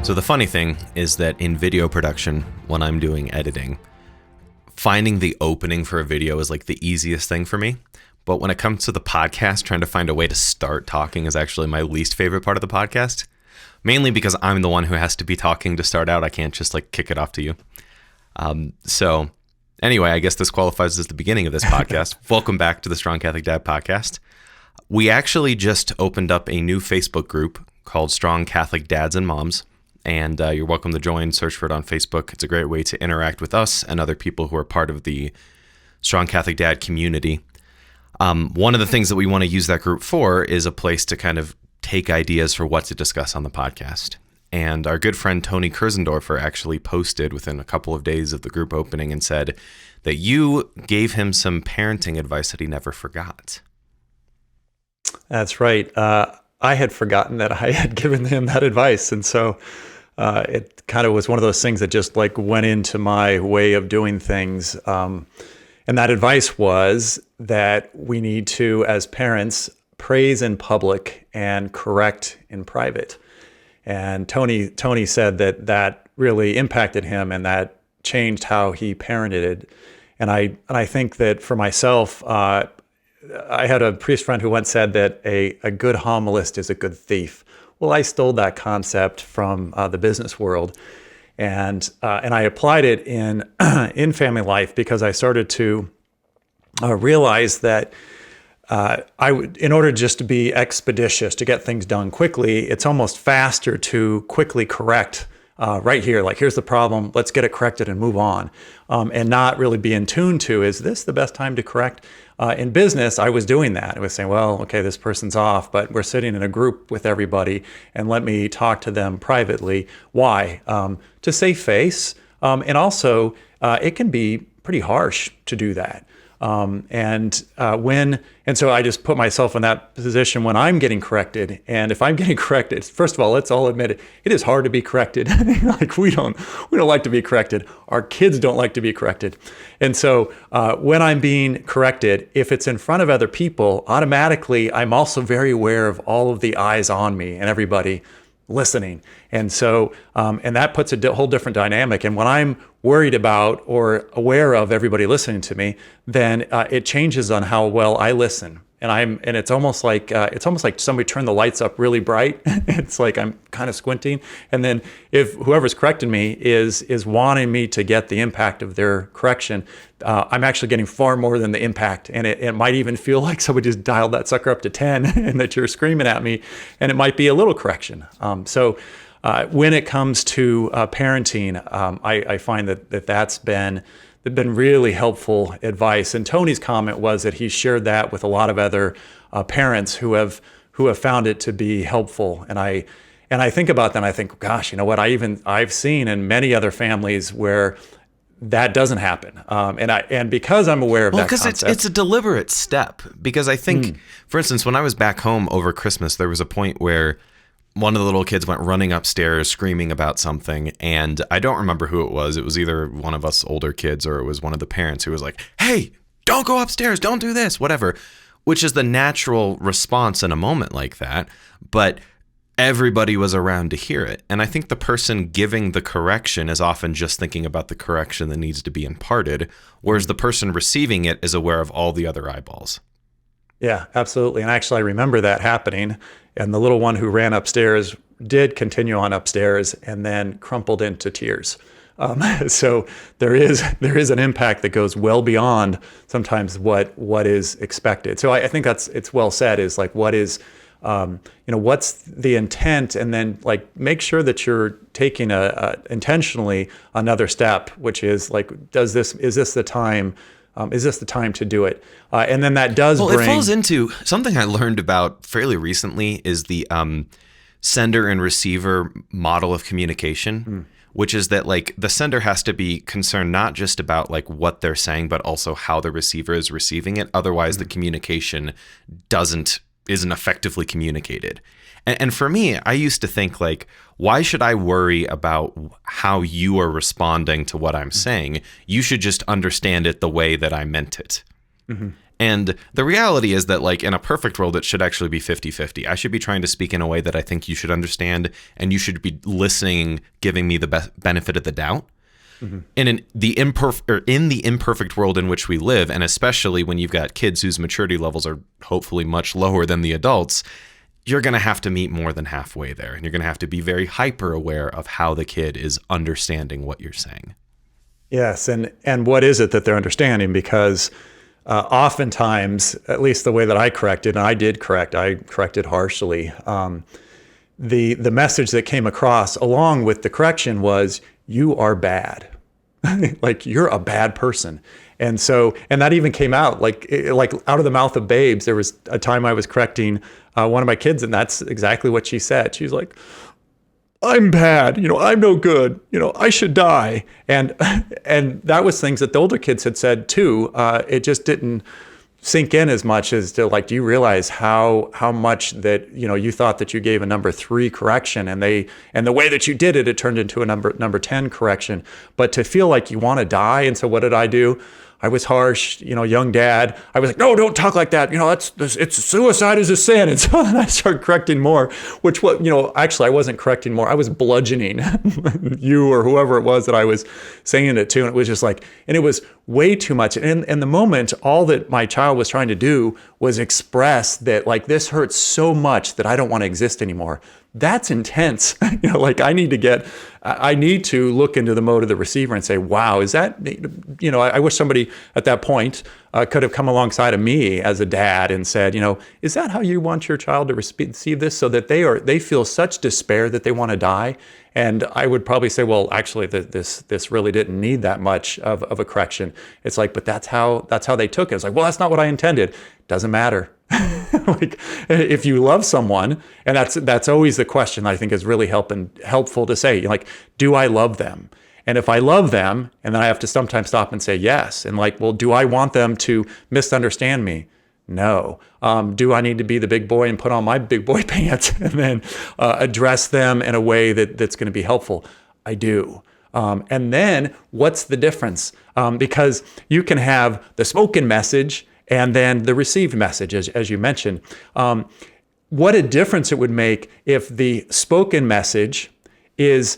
So the funny thing is that in video production, when I'm doing editing, finding the opening for a video is like the easiest thing for me. But when it comes to the podcast, trying to find a way to start talking is actually my least favorite part of the podcast. Mainly because I'm the one who has to be talking to start out. I can't just like kick it off to you. So anyway, I guess this qualifies as the beginning of this podcast. Welcome back to the Strong Catholic Dad podcast. We actually just opened up a new Facebook group called Strong Catholic Dads and Moms. And you're welcome to join. Search for it on Facebook. It's a great way to interact with us and other people who are part of the Strong Catholic Dad community. One of the things that we want to use that group for is a place to kind of take ideas for what to discuss on the podcast. And our good friend Tony Kurzendorfer actually posted within a couple of days of the group opening and said that you gave him some parenting advice that he never forgot. That's right. I had forgotten that I had given him that advice. And so it kind of was one of those things that just like went into my way of doing things. And that advice was that we need to, as parents, praise in public and correct in private. And Tony said that really impacted him and that changed how he parented. And I think that for myself, I had a priest friend who once said that a good homilist is a good thief. Well, I stole that concept from the business world, and I applied it in family life because I started to realize that in order just to be expeditious, to get things done quickly, it's almost faster to quickly correct right here. Like, here's the problem, let's get it corrected and move on, and not really be in tune to, is this the best time to correct? In business, I was doing that. I was saying, well, okay, this person's off, but we're sitting in a group with everybody, and let me talk to them privately. Why? To save face, and also it can be pretty harsh to do that. And so I just put myself in that position when I'm getting corrected. And if I'm getting corrected, first of all, let's all admit it. It is hard to be corrected. Like we don't like to be corrected. Our kids don't like to be corrected. And so when I'm being corrected, if it's in front of other people, automatically I'm also very aware of all of the eyes on me and everybody listening. And so, and that puts a whole different dynamic. And when I'm worried about or aware of everybody listening to me, then it changes on how well I listen. And it's almost like somebody turned the lights up really bright. It's like I'm kind of squinting. And then if whoever's correcting me is wanting me to get the impact of their correction, I'm actually getting far more than the impact. And it might even feel like somebody just dialed that sucker up to 10 and that you're screaming at me, and it might be a little correction. So when it comes to parenting, I find that's been really helpful advice. And Tony's comment was that he shared that with a lot of other parents who have found it to be helpful. And I think about that and I think, gosh, you know what? I've seen in many other families where that doesn't happen. And because I'm aware of that concept. Because it's a deliberate step. Because I think, for instance, when I was back home over Christmas, there was a point where one of the little kids went running upstairs screaming about something, and I don't remember who it was. It was either one of us older kids or it was one of the parents who was like, hey, don't go upstairs, don't do this, whatever, which is the natural response in a moment like that. But everybody was around to hear it. And I think the person giving the correction is often just thinking about the correction that needs to be imparted, whereas the person receiving it is aware of all the other eyeballs. Yeah, absolutely. And actually, I remember that happening. And the little one who ran upstairs did continue on upstairs and then crumpled into tears. So there is an impact that goes well beyond sometimes what is expected. So I think it's well said, is like, what is, what's the intent, and then like make sure that you're taking intentionally another step, which is like, is this the time? Is this the time to do it? And then that does bring... It falls into something I learned about fairly recently is the sender and receiver model of communication, which is that like the sender has to be concerned not just about like what they're saying, but also how the receiver is receiving it. Otherwise, the communication isn't effectively communicated. And for me, I used to think like, why should I worry about how you are responding to what I'm saying? You should just understand it the way that I meant it. Mm-hmm. And the reality is that, like, in a perfect world, it should actually be 50-50. I should be trying to speak in a way that I think you should understand, and you should be listening, giving me the benefit of the doubt. Mm-hmm. And in the imperfect world in which we live, and especially when you've got kids whose maturity levels are hopefully much lower than the adults, you're going to have to meet more than halfway there. And you're going to have to be very hyper aware of how the kid is understanding what you're saying. Yes. And what is it that they're understanding? Because oftentimes, at least the way that I corrected, and I corrected harshly. The message that came across along with the correction was, you are bad. Like, you're a bad person. And that even came out like out of the mouth of babes. There was a time I was correcting one of my kids, and that's exactly what she said. She's like, I'm bad, I'm no good, I should die. And that was things that the older kids had said too. It just didn't sink in as much as to, like, do you realize how much that, you thought that you gave a number 3 correction, and the way that you did it, it turned into a number 10 correction. But to feel like you want to die. And so what did I do? I was harsh, young dad. I was like, no, don't talk like that. It's suicide is a sin. And so then I started correcting more, which actually I wasn't correcting more. I was bludgeoning you or whoever it was that I was saying it to. And it was just like, and it was way too much. And in the moment, all that my child was trying to do was express that, like, this hurts so much that I don't want to exist anymore. That's intense. Like, I need to look into the mode of the receiver and say, wow, is that, I wish somebody at that point could have come alongside of me as a dad and said, is that how you want your child to receive this, so that they feel such despair that they want to die? And I would probably say, well, actually, this really didn't need that much of a correction. It's like, but that's how they took it. It's like, well, that's not what I intended. Doesn't matter. Like, if you love someone, and that's always the question I think is really helpful to say, like, do I love them? And if I love them, and then I have to sometimes stop and say yes. And like, well, do I want them to misunderstand me? No. Do I need to be the big boy and put on my big boy pants and then address them in a way that's going to be helpful? I do. And then what's the difference? Because you can have the spoken message and then the received message, as you mentioned. What a difference it would make if the spoken message is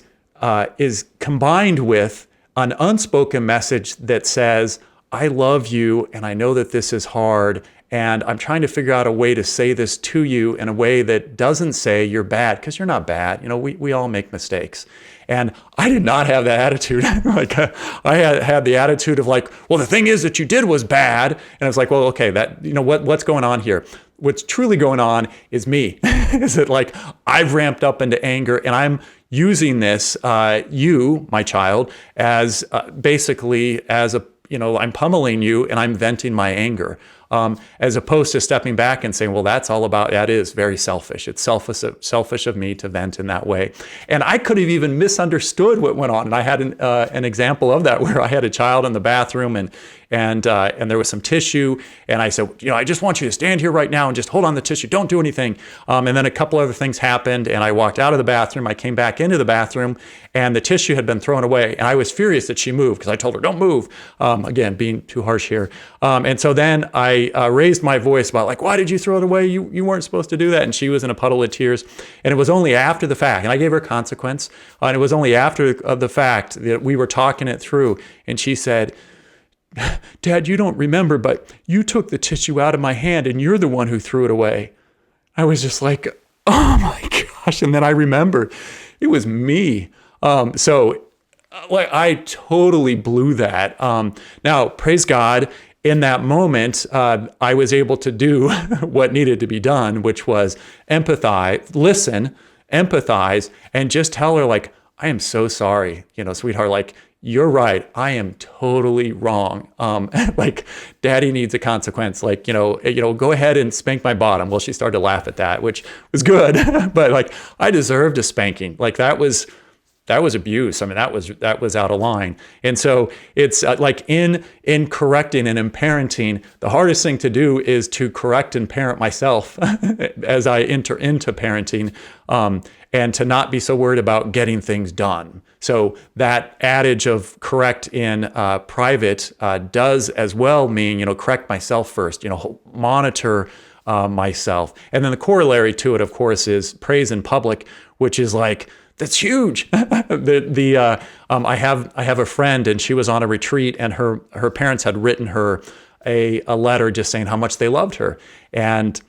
combined with an unspoken message that says, I love you, and I know that this is hard, and I'm trying to figure out a way to say this to you in a way that doesn't say you're bad, because you're not bad. We all make mistakes. And I did not have that attitude. Like, I had the attitude of like, well, the thing is that you did was bad. And I was like, well, okay, what's going on here? What's truly going on is me. Is that, like, I've ramped up into anger, and I'm using this, you, my child, as basically as I'm pummeling you and I'm venting my anger. As opposed to stepping back and saying, well, that is very selfish. It's selfish of me to vent in that way. And I could have even misunderstood what went on. And I had an example of that where I had a child in the bathroom and there was some tissue. And I said, I just want you to stand here right now and just hold on the tissue. Don't do anything. And then a couple other things happened, and I walked out of the bathroom. I came back into the bathroom, and the tissue had been thrown away. And I was furious that she moved, because I told her, don't move. Again, being too harsh here. And so then I raised my voice about, like, why did you throw it away? You weren't supposed to do that. And she was in a puddle of tears. And it was only after the fact, and I gave her a consequence. And it was only after the fact that we were talking it through. And she said, Dad, you don't remember, but you took the tissue out of my hand and you're the one who threw it away. I was just like, oh my gosh. And then I remembered it was me. Like, I totally blew that. Now, praise God, in that moment, I was able to do what needed to be done, which was listen, empathize, and just tell her, like, I am so sorry, sweetheart, like, you're right. I am totally wrong. Like, Daddy needs a consequence. Like, go ahead and spank my bottom. Well, she started to laugh at that, which was good. But like, I deserved a spanking. Like, that was that was abuse. I mean, that was out of line. And so it's like in correcting and in parenting, the hardest thing to do is to correct and parent myself as I enter into parenting, and to not be so worried about getting things done. So that adage of correct in private does as well mean, correct myself first, monitor myself. And then the corollary to it, of course, is praise in public, which is like, that's huge. I have a friend, and she was on a retreat, and her parents had written her a letter just saying how much they loved her. And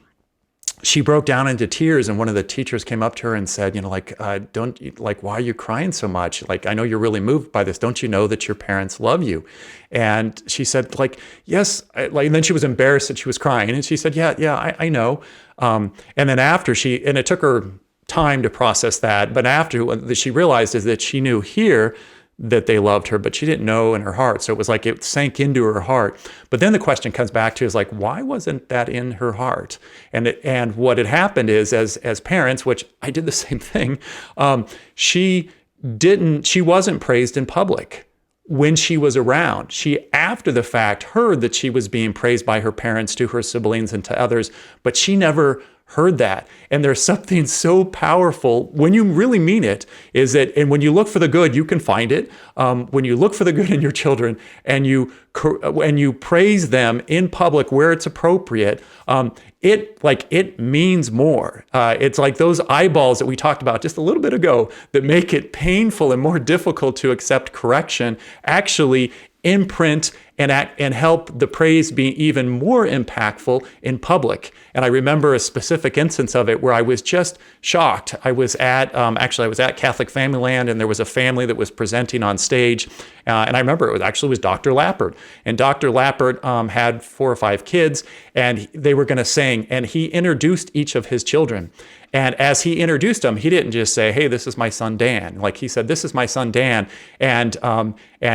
she broke down into tears, and one of the teachers came up to her and said, why are you crying so much? Like, I know you're really moved by this. Don't you know that your parents love you? And she said, yes. And then she was embarrassed that she was crying. And she said, yeah, I know. And then after and it took her time to process that. But after, what she realized is that she knew here that they loved her, but she didn't know in her heart. So it was like it sank into her heart. But then the question comes back to is like, why wasn't that in her heart? And what had happened is, as parents, which I did the same thing, she wasn't praised in public when she was around. She, after the fact, heard that she was being praised by her parents to her siblings and to others, but she never heard that. And there's something so powerful when you really mean it, is that, and when you look for the good, you can find it. When you look for the good in your children and you praise them in public where it's appropriate, it means more. It's like those eyeballs that we talked about just a little bit ago that make it painful and more difficult to accept correction actually imprint and help the praise be even more impactful in public. And I remember a specific instance of it where I was just shocked. I was at Catholic Family Land, and there was a family that was presenting on stage. And I remember it was Dr. Lappert. And Dr. Lappert had 4 or 5 kids, and they were going to sing. And he introduced each of his children. And as he introduced them, he didn't just say, "Hey, this is my son Dan." Like he said, "This is my son Dan," and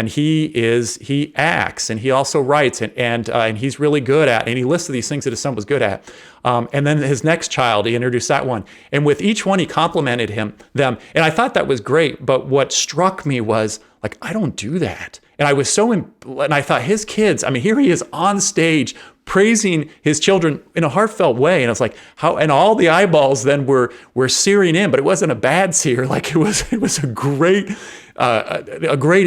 he acts, and he also writes, and he's really good at, and he listed these things that his son was good at. And then his next child, he introduced that one, and with each one, he complimented them, and I thought that was great. But what struck me was like, I don't do that, and I was and I thought his kids. I mean, here he is on stage praising his children in a heartfelt way. And I was like, how, and all the eyeballs then were searing in, but it wasn't a bad sear. Like it was a great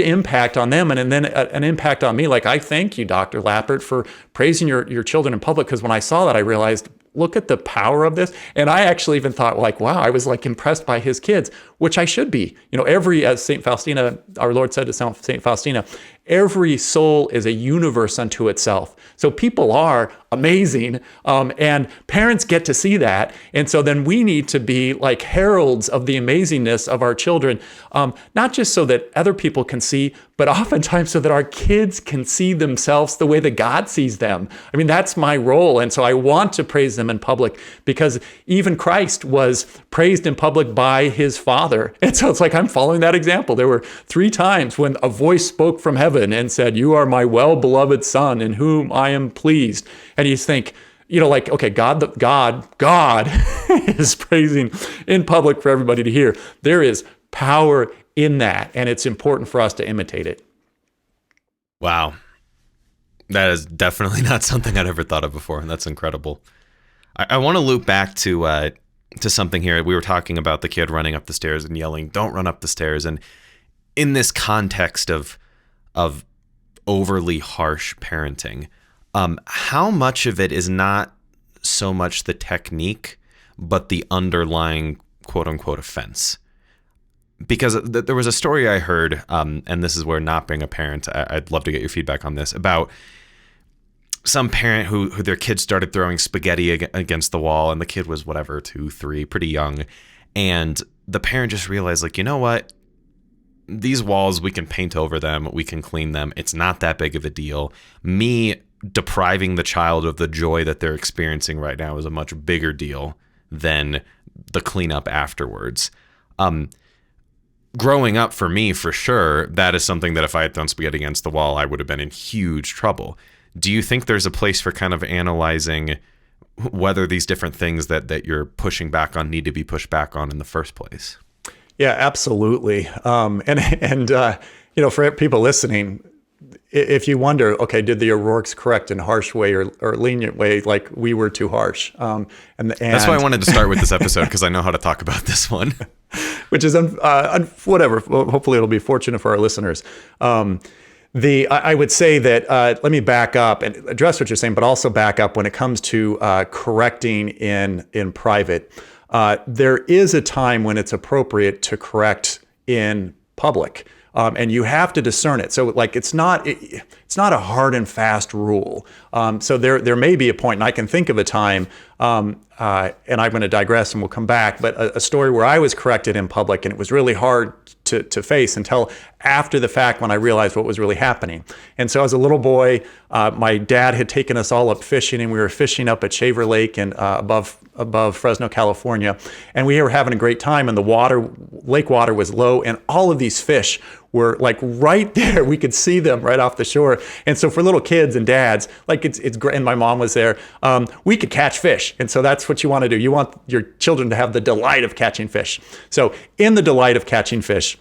impact on them. And then an impact on me. Like, I thank you, Dr. Lappert, for praising your children in public. Because when I saw that, I realized, look at the power of this. And I actually even thought, like, wow, I was like impressed by his kids, which I should be. As St. Faustina, our Lord said to St. Faustina, every soul is a universe unto itself. So people are amazing, and parents get to see that. And so then we need to be like heralds of the amazingness of our children, not just so that other people can see, but oftentimes so that our kids can see themselves the way that God sees them. I mean, that's my role. And so I want to praise them in public, because even Christ was praised in public by his Father. And so it's like, I'm following that example. There were 3 times when a voice spoke from heaven and said, "You are my well-beloved Son in whom I am pleased." And you think, like, okay, God is praising in public for everybody to hear. There is power in that, and it's important for us to imitate it. Wow. That is definitely not something I'd ever thought of before, and that's incredible. I want to loop back to something here. We were talking about the kid running up the stairs and yelling, "Don't run up the stairs." And in this context of overly harsh parenting, how much of it is not so much the technique, but the underlying quote unquote offense? Because there was a story I heard, and this is where not being a parent, I'd love to get your feedback on this, about some parent who their kid started throwing spaghetti against the wall, and the kid was 2, 3, pretty young. And the parent just realized, like, you know what? These walls, we can paint over them, we can clean them. It's not that big of a deal. Me depriving the child of the joy that they're experiencing right now is a much bigger deal than the cleanup afterwards. Growing up for me, for sure, that is something that if I had thrown spaghetti against the wall, I would have been in huge trouble. Do you think there's a place for kind of analyzing whether these different things that you're pushing back on need to be pushed back on in the first place? Yeah, absolutely. For people listening, if you wonder, okay, did the O'Rourke's correct in harsh way or lenient way, like we were too harsh? That's why I wanted to start with this episode, because I know how to talk about this one. Which is whatever. Well, hopefully, it'll be fortunate for our listeners. I would say that let me back up and address what you're saying, but also back up when it comes to correcting in private. There is a time when it's appropriate to correct in public. And you have to discern it. So like it's not a hard and fast rule. So there may be a point, and I can think of a time, and I'm going to digress and we'll come back, but a story where I was corrected in public, and it was really hard to face until after the fact when I realized what was really happening. And so as a little boy, my dad had taken us all up fishing, and we were fishing up at Shaver Lake and above Fresno, California. And we were having a great time, and the lake water was low, and all of these fish were like right there. We could see them right off the shore. And so for little kids and dads, like it's great. And my mom was there. We could catch fish. And so that's what you want to do. You want your children to have the delight of catching fish. So in the delight of catching fish,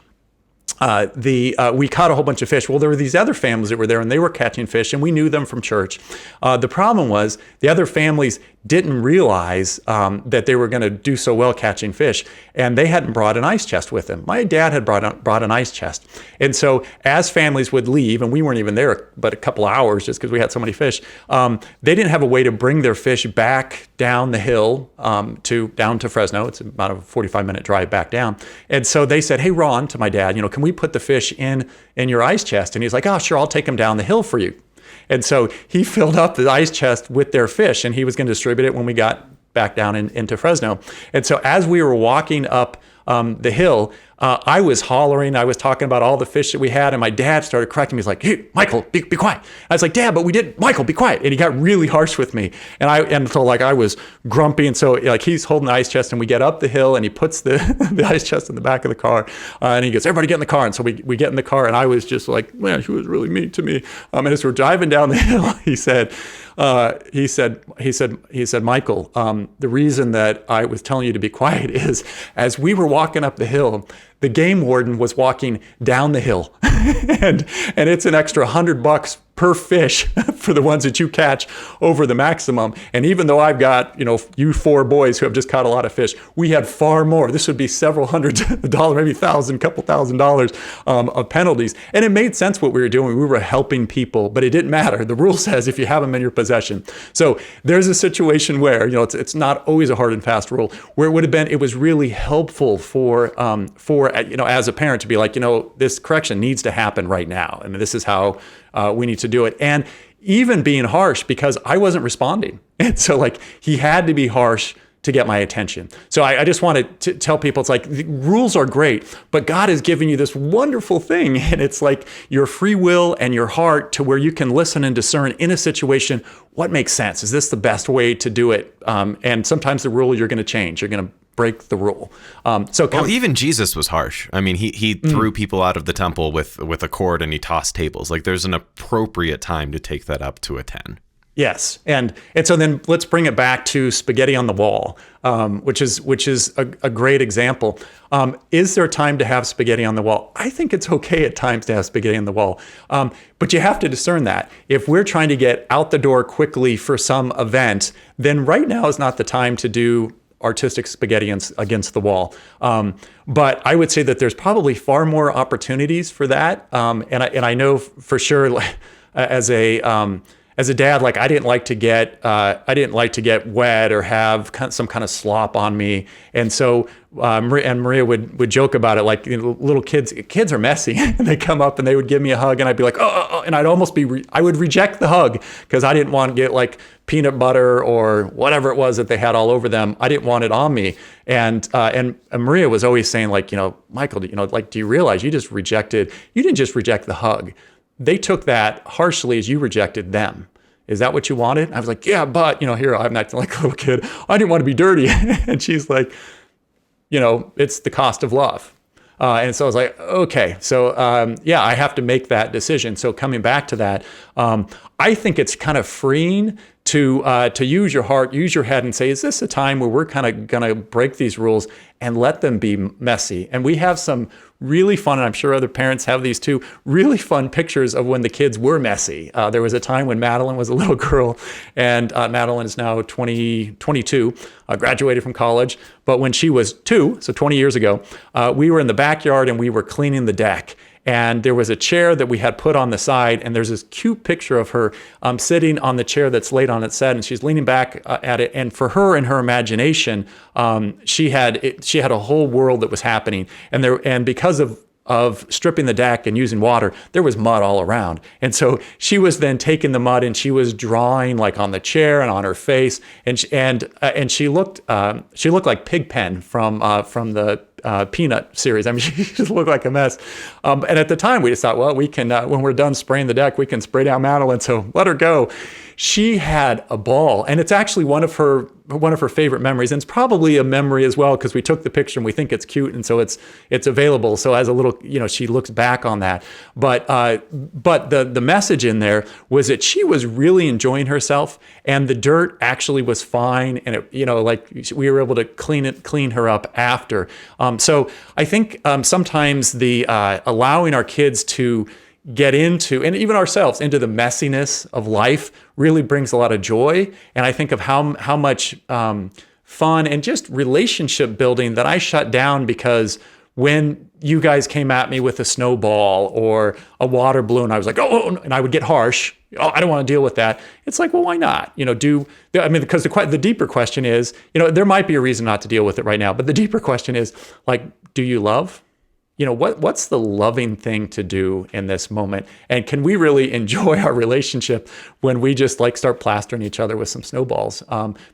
we caught a whole bunch of fish. Well, there were these other families that were there, and they were catching fish, and we knew them from church. The problem was the other families didn't realize that they were going to do so well catching fish, and they hadn't brought an ice chest with them. My dad had brought an ice chest. And so as families would leave, and we weren't even there but a couple hours just because we had so many fish, they didn't have a way to bring their fish back down the hill down to Fresno. It's about a 45-minute drive back down. And so they said, "Hey, Ron," to my dad, can we put the fish in your ice chest? And he's like, "Oh, sure, I'll take them down the hill for you." And so he filled up the ice chest with their fish, and he was going to distribute it when we got back down into Fresno. And so as we were walking up the hill, I was hollering. I was talking about all the fish that we had, and my dad started correcting me. He's like, "Hey, Michael, be quiet." I was like, "Dad, but we did." "Michael, be quiet." And he got really harsh with me, and so like I was grumpy, and so like he's holding the ice chest, and we get up the hill, and he puts the the ice chest in the back of the car, and he goes, "Everybody get in the car." And so we get in the car, and I was just like, man, he was really mean to me. And as we're driving down the hill, he said, "Michael, the reason that I was telling you to be quiet is as we were walking up the hill, the game warden was walking down the hill, and it's an extra $100 per fish for the ones that you catch over the maximum. And even though I've got, you four boys who have just caught a lot of fish, we had far more. This would be several $100s, maybe couple $1,000 of penalties." And it made sense what we were doing. We were helping people, but it didn't matter. The rule says if you have them in your possession. So there's a situation where, it's not always a hard and fast rule, where it was really helpful for as a parent to be like, this correction needs to happen right now. And this is how we need to do it. And even being harsh, because I wasn't responding. And so like he had to be harsh to get my attention. So I just wanted to tell people, it's like the rules are great, but God has given you this wonderful thing. And it's like your free will and your heart to where you can listen and discern in a situation, what makes sense? Is this the best way to do it? And sometimes the rule you're going to change. You're going to break the rule. Even Jesus was harsh. I mean, he threw people out of the temple with a cord, and he tossed tables. Like there's an appropriate time to take that up to a 10. Yes, and so then let's bring it back to spaghetti on the wall, which is a great example. Is there time to have spaghetti on the wall? I think it's okay at times to have spaghetti on the wall, but you have to discern that. If we're trying to get out the door quickly for some event, then right now is not the time to do artistic spaghetti against the wall. But I would say that there's probably far more opportunities for that. And I know for sure, as a dad, like I didn't like to get wet or have some kind of slop on me. And so Maria would joke about it, like little kids are messy. And they come up and they would give me a hug, and I'd be like, oh, and I'd almost I would reject the hug because I didn't want to get like peanut butter or whatever it was that they had all over them. I didn't want it on me. And Maria was always saying like, Michael, do you realize you didn't just reject the hug. They took that harshly as you rejected them. Is that what you wanted? I was like, yeah, but, here I'm acting like a little kid. I didn't want to be dirty. And she's like, it's the cost of love. And so I was like, okay, so I have to make that decision. So coming back to that, I think it's kind of freeing to use your heart, use your head, and say, is this a time where we're kind of going to break these rules and let them be messy? And we have some really fun, and I'm sure other parents have these too, really fun pictures of when the kids were messy. There was a time when Madeline was a little girl, and Madeline is now 22, graduated from college. But when she was 2, so 20 years ago, we were in the backyard and we were cleaning the deck. And there was a chair that we had put on the side, and there's this cute picture of her sitting on the chair that's laid on its side, and she's leaning back at it. And for her, in her imagination, she had a whole world that was happening, and because of stripping the deck and using water, there was mud all around. And so she was then taking the mud and she was drawing like on the chair and on her face, and she looked like Pigpen from the Peanut series. I mean, she just looked like a mess. And at the time, we just thought, well, we can when we're done spraying the deck, we can spray down Madeline. So let her go. She had a ball, and it's actually one of her favorite memories, and it's probably a memory as well because we took the picture and we think it's cute, and so it's available. So as a little, she looks back on that. But the message in there was that she was really enjoying herself, and the dirt actually was fine, and it, like we were able to clean her up after. So I think sometimes the allowing our kids to get into, and even ourselves, into the messiness of life really brings a lot of joy. And I think of how much fun and just relationship building that I shut down because when you guys came at me with a snowball or a water balloon, I was like, oh, and I would get harsh. Oh, I don't want to deal with that. It's like, well, why not? Because the deeper question is, there might be a reason not to deal with it right now, but the deeper question is, like, do you love? What's the loving thing to do in this moment? And can we really enjoy our relationship when we just start plastering each other with some snowballs?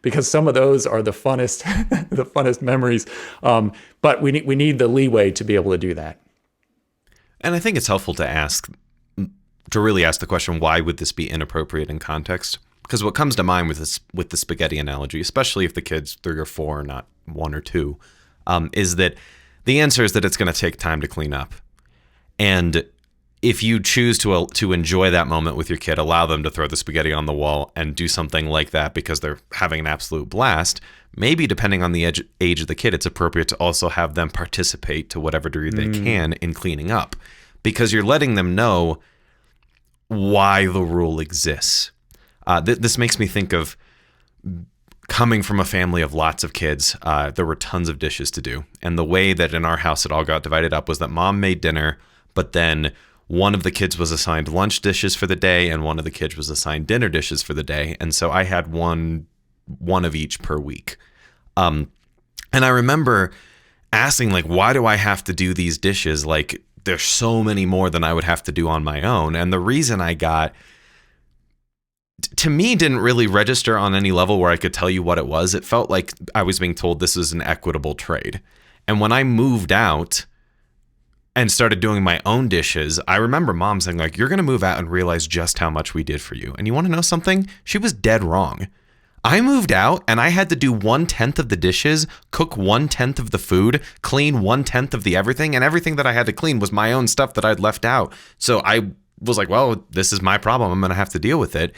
Because some of those are the funnest, the funnest memories. But we need the leeway to be able to do that. And I think it's helpful to really ask the question, why would this be inappropriate in context? Because what comes to mind with the spaghetti analogy, especially if the kid's 3 or 4, not 1 or 2, is that the answer is that it's going to take time to clean up. And if you choose to enjoy that moment with your kid, allow them to throw the spaghetti on the wall and do something like that because they're having an absolute blast, maybe depending on the age of the kid, it's appropriate to also have them participate to whatever degree they can in cleaning up, because you're letting them know why the rule exists. This makes me think of coming from a family of lots of kids. There were tons of dishes to do. And the way that in our house it all got divided up was that mom made dinner, but then one of the kids was assigned lunch dishes for the day and one of the kids was assigned dinner dishes for the day. And so I had one of each per week. And I remember asking, why do I have to do these dishes? There's so many more than I would have to do on my own. And the reason I got, to me, didn't really register on any level where I could tell you what it was. It felt like I was being told this is an equitable trade. And when I moved out and started doing my own dishes, I remember mom saying, you're going to move out and realize just how much we did for you. And you want to know something? She was dead wrong. I moved out and I had to do 1/10 of the dishes, cook 1/10 of the food, clean 1/10 of the everything. And everything that I had to clean was my own stuff that I'd left out. So I was like, well, this is my problem. I'm going to have to deal with it.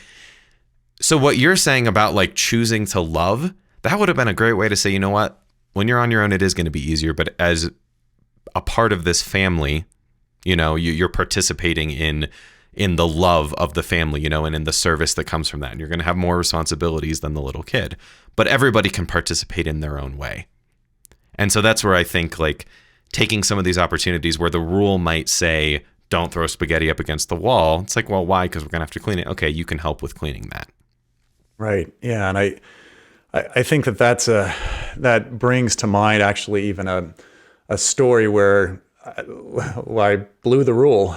So what you're saying about choosing to love, that would have been a great way to say, you know what, when you're on your own, it is going to be easier. But as a part of this family, you're participating in the love of the family, and in the service that comes from that. And you're going to have more responsibilities than the little kid. But everybody can participate in their own way. And so that's where I think taking some of these opportunities where the rule might say, don't throw spaghetti up against the wall. It's well, why? Because we're going to have to clean it. Okay, you can help with cleaning that. Right. Yeah. And I think that brings to mind actually even a story where I blew the rule.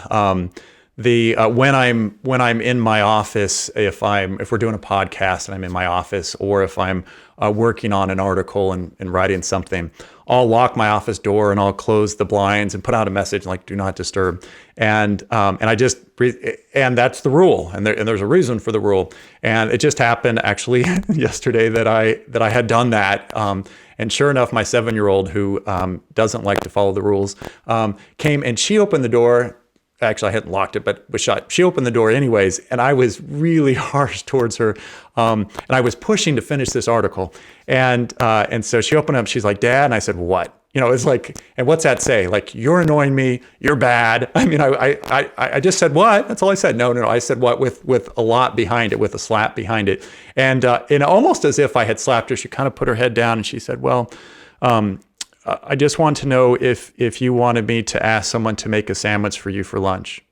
When I'm in my office, if we're doing a podcast and I'm in my office, or if I'm working on an article and writing something, I'll lock my office door and I'll close the blinds and put out a message do not disturb. And I just and that's the rule. And there's a reason for the rule. And it just happened actually yesterday that I had done that. And sure enough, my 7-year-old, who doesn't like to follow the rules, came and she opened the door actually I hadn't locked it, but was shut. She opened the door anyways, and I was really harsh towards her. And I was pushing to finish this article. And so she opened up, she's like, Dad, and I said, what? It's like, and what's that say? Like, you're annoying me, you're bad. I mean, I just said what? That's all I said. No. I said what with a lot behind it, with a slap behind it. And almost as if I had slapped her, she kind of put her head down and she said, well, I just want to know if you wanted me to ask someone to make a sandwich for you for lunch.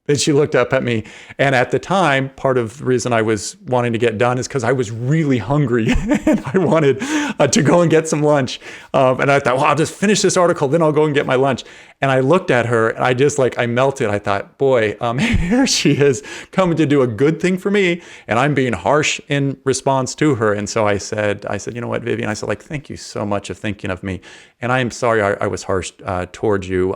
Then she looked up at me. And at the time, part of the reason I was wanting to get done is because I was really hungry and I wanted to go and get some lunch. And I thought, well, I'll just finish this article, then I'll go and get my lunch. And I looked at her and I melted. I thought, boy, here she is coming to do a good thing for me. And I'm being harsh in response to her. And so I said, you know what, Vivian? I said, thank you so much for thinking of me. And I am sorry I was harsh towards you.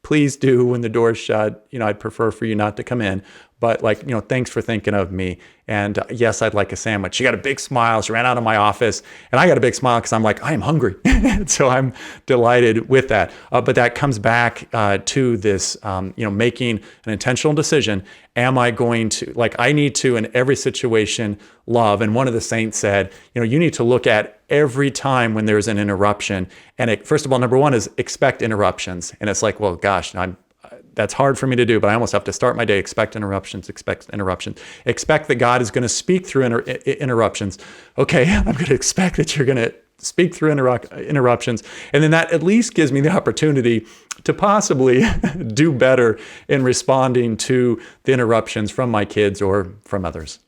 Please do, when the door's shut, I'd prefer for you not to come in, but thanks for thinking of me. And yes, I'd like a sandwich. She got a big smile. She ran out of my office and I got a big smile because I'm like, I am hungry. So I'm delighted with that. But that comes back to this, making an intentional decision. Am I going to, I need to, in every situation, love. And one of the saints said, you need to look at every time when there's an interruption. And first of all, number one is expect interruptions. And it's like, well, gosh, that's hard for me to do, but I almost have to start my day, expect interruptions. Expect that God is going to speak through interruptions. Okay, I'm going to expect that you're going to speak through interruptions. And then that at least gives me the opportunity to possibly do better in responding to the interruptions from my kids or from others.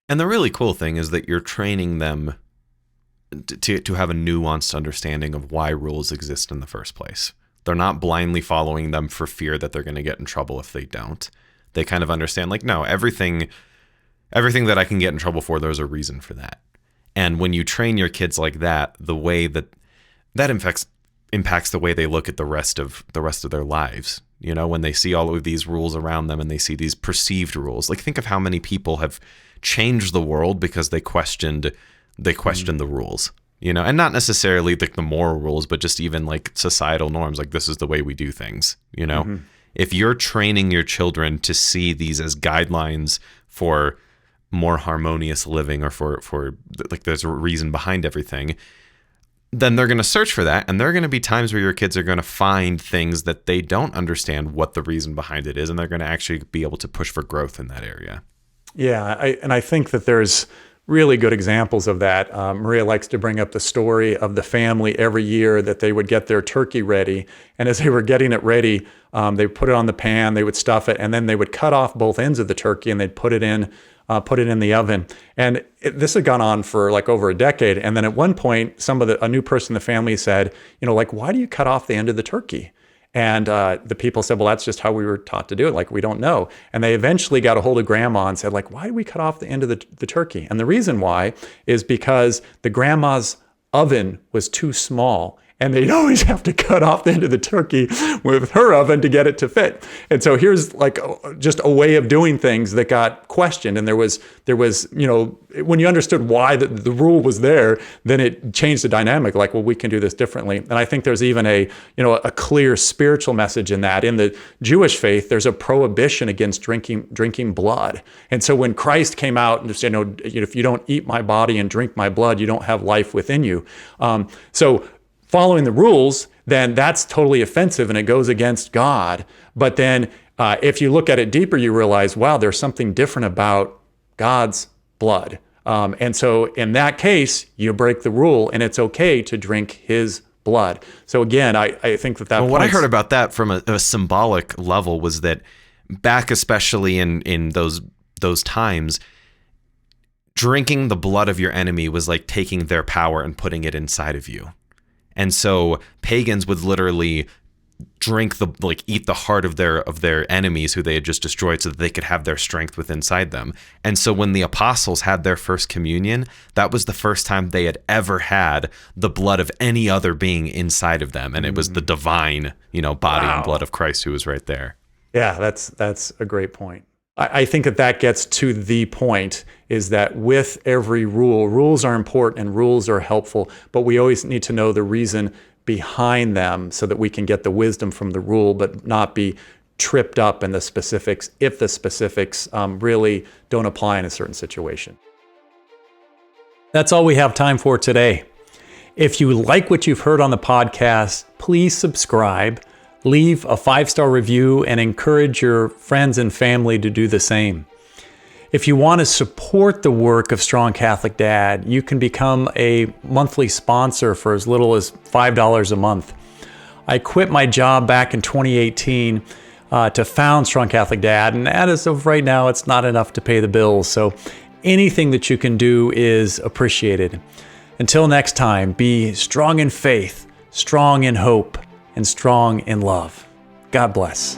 And the really cool thing is that you're training them to have a nuanced understanding of why rules exist in the first place. They're not blindly following them for fear that they're going to get in trouble if they don't. They kind of understand, no, everything that I can get in trouble for, there's a reason for that. And when you train your kids like that, the way that impacts the way they look at the rest of their lives. When they see all of these rules around them and they see these perceived rules. Think of how many people have changed the world because they questioned the rules. And not necessarily the moral rules, but just even societal norms, this is the way we do things, Mm-hmm. If you're training your children to see these as guidelines for more harmonious living or for there's a reason behind everything, then they're going to search for that. And there are going to be times where your kids are going to find things that they don't understand what the reason behind it is. And they're going to actually be able to push for growth in that area. Yeah. I think that there's really good examples of that. Maria likes to bring up the story of the family every year that they would get their turkey ready. And as they were getting it ready, they would put it on the pan, they would stuff it, and then they would cut off both ends of the turkey and they'd put it in the oven. And this had gone on for over a decade. And then at one point, a new person in the family said, why do you cut off the end of the turkey? And the people said, well, that's just how we were taught to do it. We don't know. And they eventually got a hold of grandma and said, why do we cut off the end of the turkey? And the reason why is because the grandma's oven was too small. And they'd always have to cut off the end of the turkey with her oven to get it to fit. And so here's just a way of doing things that got questioned. And there was when you understood why the rule was there, then it changed the dynamic. We can do this differently. And I think there's even a clear spiritual message in that. In the Jewish faith, there's a prohibition against drinking blood. And so when Christ came out and said, if you don't eat my body and drink my blood, you don't have life within you. So following the rules, then that's totally offensive and it goes against God. But then if you look at it deeper, you realize, wow, there's something different about God's blood. And so in that case, you break the rule and it's okay to drink his blood. So again, I think that what I heard about that from a symbolic level was that back, especially in those times, drinking the blood of your enemy was like taking their power and putting it inside of you. And so pagans would literally eat the heart of their enemies who they had just destroyed so that they could have their strength within inside them. And so when the apostles had their first communion, that was the first time they had ever had the blood of any other being inside of them. And it was the divine, body and blood of Christ who was right there. Yeah, that's a great point. I think that gets to the point is that with every rule, rules are important and rules are helpful, but we always need to know the reason behind them so that we can get the wisdom from the rule, but not be tripped up in the specifics if the specifics really don't apply in a certain situation. That's all we have time for today. If you like what you've heard on the podcast, please subscribe, leave a 5-star review, and encourage your friends and family to do the same. If you want to support the work of Strong Catholic Dad, you can become a monthly sponsor for as little as $5 a month. I quit my job back in 2018 to found Strong Catholic Dad, and as of right now, it's not enough to pay the bills. So anything that you can do is appreciated. Until next time, be strong in faith, strong in hope, and strong in love. God bless.